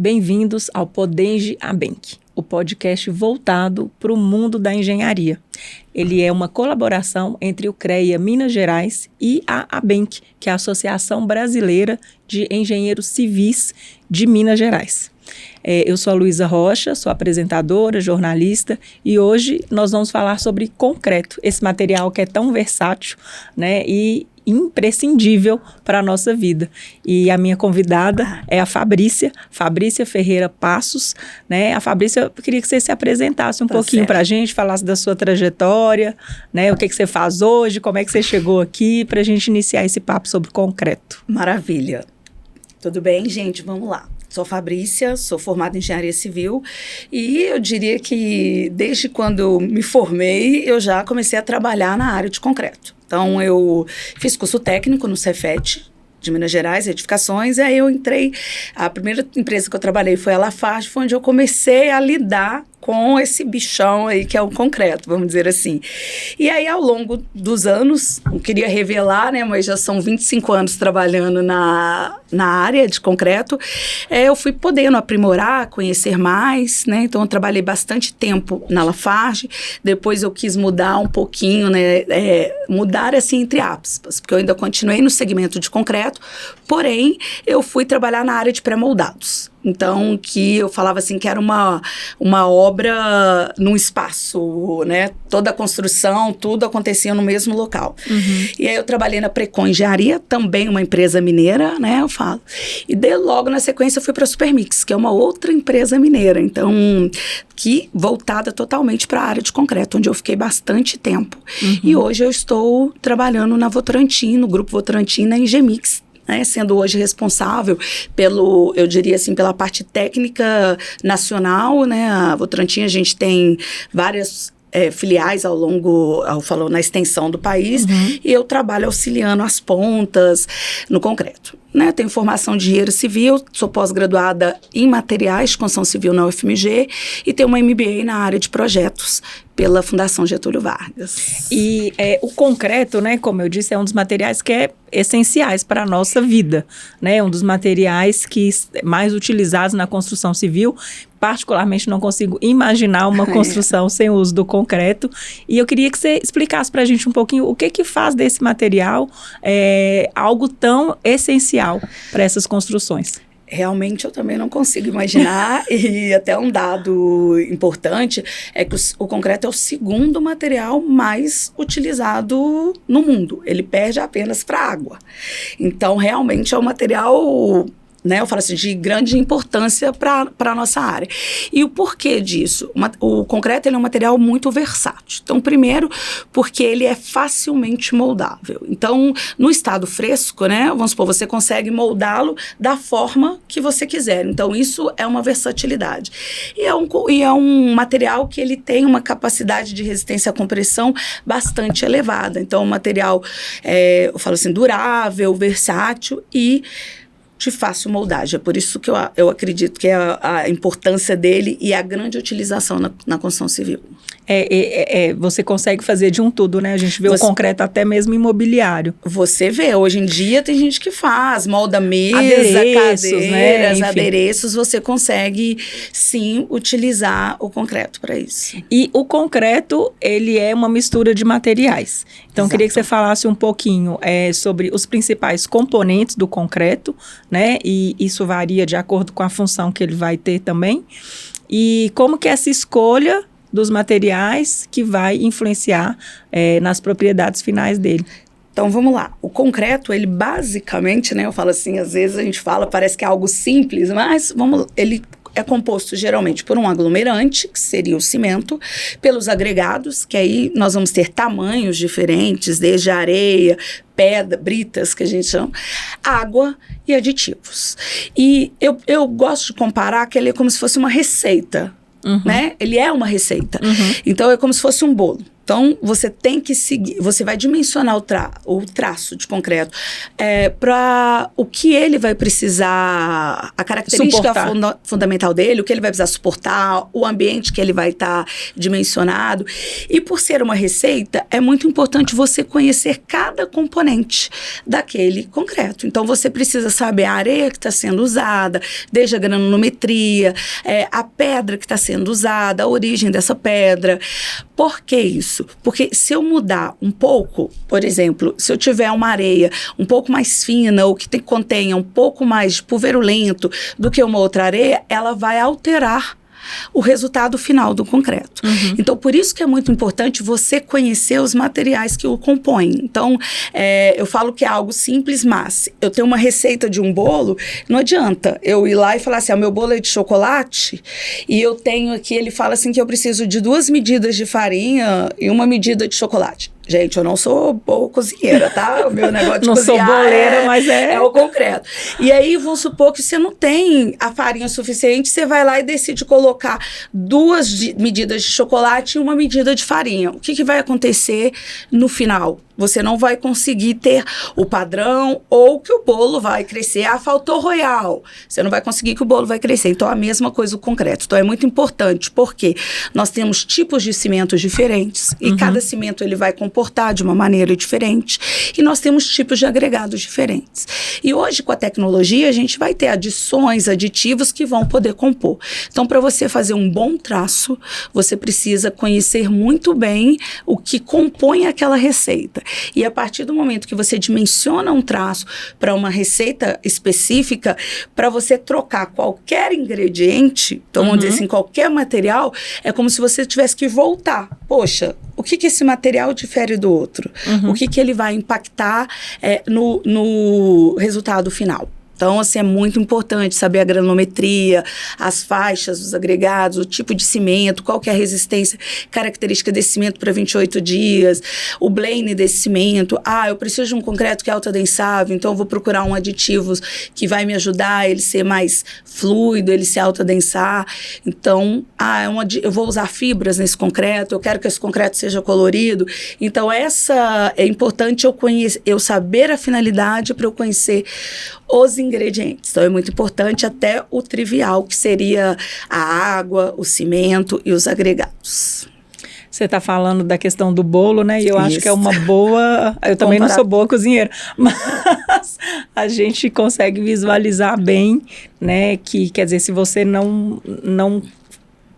Bem-vindos ao Podenge Abenc, o podcast voltado para o mundo da engenharia. Ele é uma colaboração entre o CREA Minas Gerais e a Abenc, que é a Associação Brasileira de Engenheiros Civis de Minas Gerais. Eu sou a Luísa Rocha, sou apresentadora, jornalista, e hoje nós vamos falar sobre concreto, esse material que é tão versátil, né, e imprescindível para a nossa vida. E a minha convidada é a Fabrícia Ferreira Passos, né? A Fabrícia, eu queria que você se apresentasse um pouquinho para a gente, falasse da sua trajetória, né? O que você faz hoje, como é que você chegou aqui, para a gente iniciar esse papo sobre concreto. Maravilha. Tudo bem, gente? Vamos lá. Sou Fabrícia, sou formada em Engenharia Civil e eu diria que desde quando eu me formei, eu já comecei a trabalhar na área de concreto. Então, eu fiz curso técnico no Cefet, de Minas Gerais, edificações, e aí eu entrei, a primeira empresa que eu trabalhei foi a Lafarge, foi onde eu comecei a lidar com esse bichão aí que é o concreto, vamos dizer assim. E aí, ao longo dos anos, não queria revelar, né, mas já são 25 anos trabalhando na área de concreto, eu fui podendo aprimorar, conhecer mais, né, então eu trabalhei bastante tempo na Lafarge, depois eu quis mudar um pouquinho, né, mudar assim entre aspas, porque eu ainda continuei no segmento de concreto, porém, eu fui trabalhar na área de pré-moldados. Então, que eu falava assim, que era uma obra num espaço, né? Toda a construção, tudo acontecia no mesmo local. Uhum. E aí eu trabalhei na Precon Engenharia, também uma empresa mineira, né? Eu falo. E logo na sequência eu fui para a Supermix, que é uma outra empresa mineira. Então, que voltada totalmente para a área de concreto, onde eu fiquei bastante tempo. Uhum. E hoje eu estou trabalhando na Votorantim, no Grupo Votorantim, na Engemix, né, sendo hoje responsável eu diria assim, pela parte técnica nacional, né, a Votorantim, a gente tem várias filiais na extensão do país, uhum. E eu trabalho auxiliando as pontas no concreto. Né, tenho formação de engenheiro civil, sou pós-graduada em materiais de construção civil na UFMG e tenho uma MBA na área de projetos pela Fundação Getúlio Vargas. E o concreto, né, como eu disse, é um dos materiais que é essenciais para a nossa vida, né, um dos materiais que mais utilizados na construção civil. Particularmente não consigo imaginar uma construção sem o uso do concreto. E eu queria que você explicasse para a gente um pouquinho o que faz desse material algo tão essencial para essas construções. Realmente eu também não consigo imaginar e até um dado importante é que o concreto é o segundo material mais utilizado no mundo. Ele perde apenas para a água. Então, realmente é um material, né, eu falo assim, de grande importância para a nossa área. E o porquê disso? O concreto ele é um material muito versátil. Então, primeiro, porque ele é facilmente moldável. Então, no estado fresco, né, vamos supor, você consegue moldá-lo da forma que você quiser. Então, isso é uma versatilidade. E é um material que ele tem uma capacidade de resistência à compressão bastante elevada. Então, é um material, eu falo assim, durável, versátil e de fácil moldagem. É por isso que eu acredito que é a importância dele e a grande utilização na construção civil. Você consegue fazer de um tudo, né? A gente vê o concreto até mesmo imobiliário. Você vê, hoje em dia tem gente que faz, molda mesa, adereços, cadeiras, né? adereços, você consegue sim utilizar o concreto para isso. E o concreto, ele é uma mistura de materiais. Então, eu queria que você falasse um pouquinho sobre os principais componentes do concreto, né? E isso varia de acordo com a função que ele vai ter também. E como que essa escolha dos materiais que vai influenciar nas propriedades finais dele. Então, vamos lá. O concreto, ele basicamente, né, eu falo assim, às vezes a gente fala, parece que é algo simples, mas ele é composto geralmente por um aglomerante, que seria o cimento, pelos agregados, que aí nós vamos ter tamanhos diferentes, desde areia, pedra, britas, que a gente chama, água e aditivos. E eu gosto de comparar que ele é como se fosse uma receita. Uhum. Né? Ele é uma receita. Uhum. Então, é como se fosse um bolo. Então, você tem que seguir, você vai dimensionar o traço de concreto para o que ele vai precisar, a característica fundamental dele, o que ele vai precisar suportar, o ambiente que ele vai estar dimensionado. E por ser uma receita, é muito importante você conhecer cada componente daquele concreto. Então, você precisa saber a areia que está sendo usada, desde a granulometria, a pedra que está sendo usada, a origem dessa pedra. Por que isso? Porque se eu mudar um pouco, por exemplo, se eu tiver uma areia um pouco mais fina ou que contenha um pouco mais de pulverulento do que uma outra areia, ela vai alterar o resultado final do concreto. Então, por isso que é muito importante você conhecer os materiais que o compõem. Então, eu falo que é algo simples, mas eu tenho uma receita de um bolo, não adianta eu ir lá e falar assim, meu bolo é de chocolate e eu tenho aqui, ele fala assim que eu preciso de 2 medidas de farinha e 1 medida de chocolate. Gente, eu não sou boa cozinheira, tá? O meu negócio de não cozinhar sou boleira, mas é o concreto. E aí, vamos supor que você não tem a farinha suficiente, você vai lá e decide colocar 2 medidas de chocolate e 1 medida de farinha. O que vai acontecer no final? Você não vai conseguir ter o padrão ou que o bolo vai crescer. Faltou royal. Você não vai conseguir que o bolo vai crescer. Então, a mesma coisa o concreto. Então, é muito importante, porque nós temos tipos de cimentos diferentes e cada cimento ele vai comportar de uma maneira diferente e nós temos tipos de agregados diferentes. E hoje, com a tecnologia, a gente vai ter adições, aditivos que vão poder compor. Então, para você fazer um bom traço, você precisa conhecer muito bem o que compõe aquela receita. E a partir do momento que você dimensiona um traço para uma receita específica, para você trocar qualquer ingrediente, então vamos dizer assim, qualquer material, é como se você tivesse que voltar. Poxa, o que esse material difere do outro? O que ele vai impactar no resultado final? Então, assim, é muito importante saber a granulometria, as faixas, os agregados, o tipo de cimento, qual que é a resistência característica desse cimento para 28 dias, o blend desse cimento. Eu preciso de um concreto que é autoadensável, então eu vou procurar um aditivo que vai me ajudar a ele ser mais fluido, ele se autoadensar. Então, eu vou usar fibras nesse concreto, eu quero que esse concreto seja colorido. Então, é importante eu saber a finalidade para eu conhecer os ingredientes. Então, é muito importante até o trivial, que seria a água, o cimento e os agregados. Você está falando da questão do bolo, né? E eu acho que é uma boa... Eu também não sou boa cozinheira, mas a gente consegue visualizar bem, né? Que, quer dizer, se você não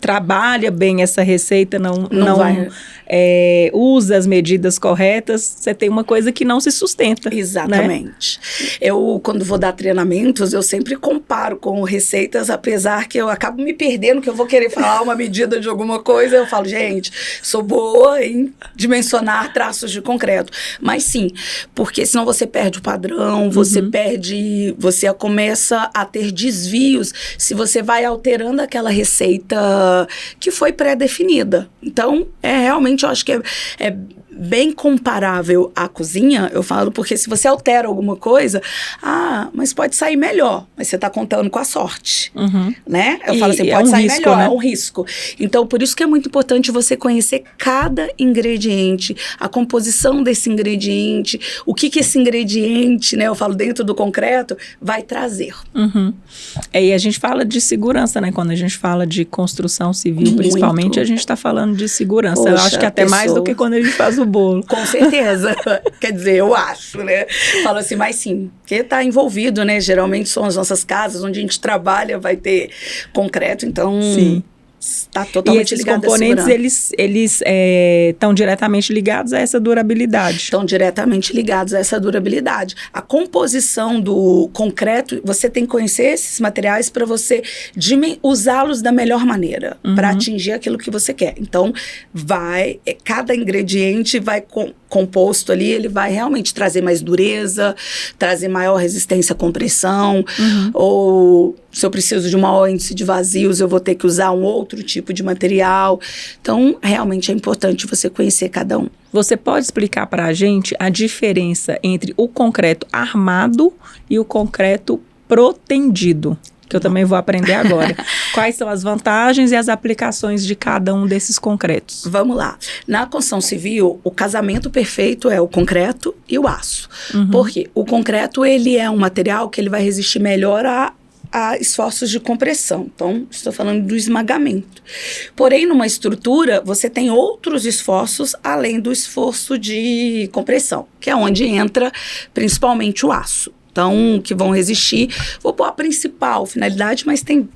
trabalha bem essa receita, não usa as medidas corretas, você tem uma coisa que não se sustenta. Exatamente. Né? Eu, quando vou dar treinamentos, eu sempre comparo com receitas, apesar que eu acabo me perdendo, que eu vou querer falar uma medida de alguma coisa, eu falo, gente, sou boa em dimensionar traços de concreto. Mas sim, porque senão você perde o padrão, você você começa a ter desvios se você vai alterando aquela receita que foi pré-definida. Então, realmente, eu acho que é bem comparável à cozinha, eu falo, porque se você altera alguma coisa, mas pode sair melhor, mas você está contando com a sorte, né? Eu falo assim, pode sair melhor, né? É um risco. Então, por isso que é muito importante você conhecer cada ingrediente, a composição desse ingrediente, o que esse ingrediente, né, eu falo dentro do concreto, vai trazer. E a gente fala de segurança, né? Quando a gente fala de construção civil, principalmente, a gente está falando de segurança. Poxa, eu acho que até mais do que quando a gente faz o bolo. Com certeza. Quer dizer, eu acho, né? Falo assim, mas sim, porque está envolvido, né? Geralmente são as nossas casas, onde a gente trabalha, vai ter concreto, então... Sim. Está totalmente ligado à segurança. E esses componentes, eles estão diretamente ligados a essa durabilidade. Estão diretamente ligados a essa durabilidade. A composição do concreto, você tem que conhecer esses materiais para você usá-los da melhor maneira, para atingir aquilo que você quer. Então, cada ingrediente vai composto ali, ele vai realmente trazer mais dureza, trazer maior resistência à compressão, ou se eu preciso de um maior índice de vazios, eu vou ter que usar um outro tipo de material. Então, realmente é importante você conhecer cada um. Você pode explicar para a gente a diferença entre o concreto armado e o concreto protendido? que eu também vou aprender agora. Quais são as vantagens e as aplicações de cada um desses concretos? Vamos lá. Na construção civil, o casamento perfeito é o concreto e o aço. Por quê? O concreto, ele é um material que ele vai resistir melhor a esforços de compressão. Então, estou falando do esmagamento. Porém, numa estrutura, você tem outros esforços além do esforço de compressão, que é onde entra principalmente o aço. Então, que vão resistir. Vou pôr a principal finalidade, mas tem